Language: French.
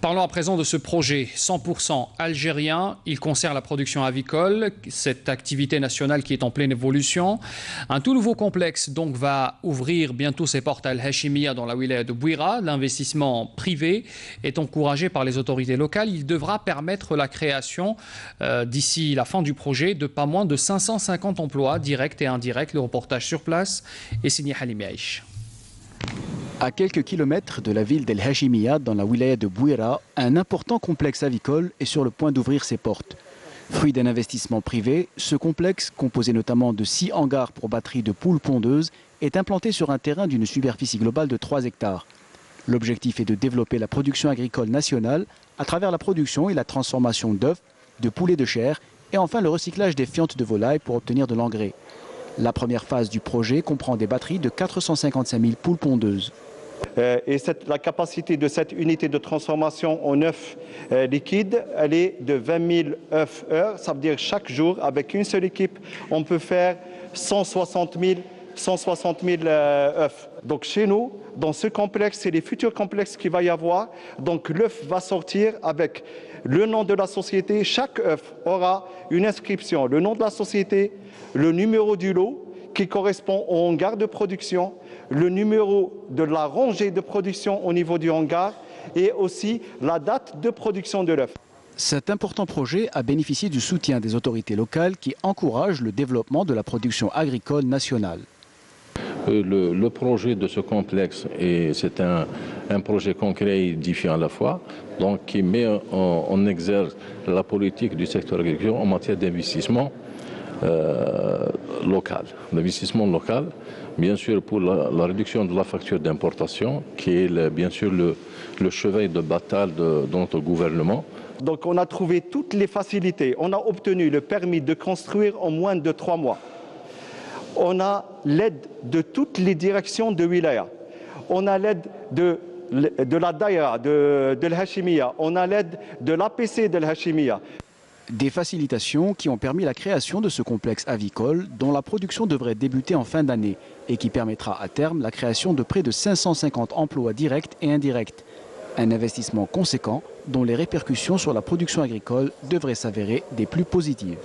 Parlons à présent de ce projet 100% algérien. Il concerne la production avicole, cette activité nationale qui est en pleine évolution. Un tout nouveau complexe donc va ouvrir bientôt ses portes à Al-Hachimia dans la wilaya de Bouira. L'investissement privé est encouragé par les autorités locales. Il devra permettre la création d'ici la fin du projet de pas moins de 550 emplois directs et indirects. Le reportage sur place est signé Halim Yaïch. À quelques kilomètres de la ville d'El Hachimia, dans la wilaya de Bouira, un important complexe avicole est sur le point d'ouvrir ses portes. Fruit d'un investissement privé, ce complexe, composé notamment de 6 hangars pour batteries de poules pondeuses, est implanté sur un terrain d'une superficie globale de 3 hectares. L'objectif est de développer la production agricole nationale à travers la production et la transformation d'œufs, de poulets de chair et enfin le recyclage des fientes de volaille pour obtenir de l'engrais. La première phase du projet comprend des batteries de 455 000 poules pondeuses. La capacité de cette unité de transformation en œufs liquides, elle est de 20 000 œufs heure. Ça veut dire chaque jour, avec une seule équipe, on peut faire 160 000 œufs. Donc chez nous, dans ce complexe, c'est les futurs complexes qu'il va y avoir. Donc l'œuf va sortir avec le nom de la société. Chaque œuf aura une inscription, le nom de la société, le numéro du lot qui correspond au hangar de production, le numéro de la rangée de production au niveau du hangar et aussi la date de production de l'œuf. Cet important projet a bénéficié du soutien des autorités locales qui encouragent le développement de la production agricole nationale. Le projet de ce complexe, c'est un projet concret et édifiant à la fois, donc qui met en exergue la politique du secteur agricole en matière d'investissement local. L'investissement local, bien sûr pour la réduction de la facture d'importation, qui est bien sûr le cheval de bataille de notre gouvernement. Donc on a trouvé toutes les facilités. On a obtenu le permis de construire en moins de 3 mois. On a l'aide de toutes les directions de wilaya. On a l'aide de la Daïra, de l'Hachimia. On a l'aide de l'APC de l'Hachimia. Des facilitations qui ont permis la création de ce complexe avicole dont la production devrait débuter en fin d'année et qui permettra à terme la création de près de 550 emplois directs et indirects. Un investissement conséquent dont les répercussions sur la production agricole devraient s'avérer des plus positives.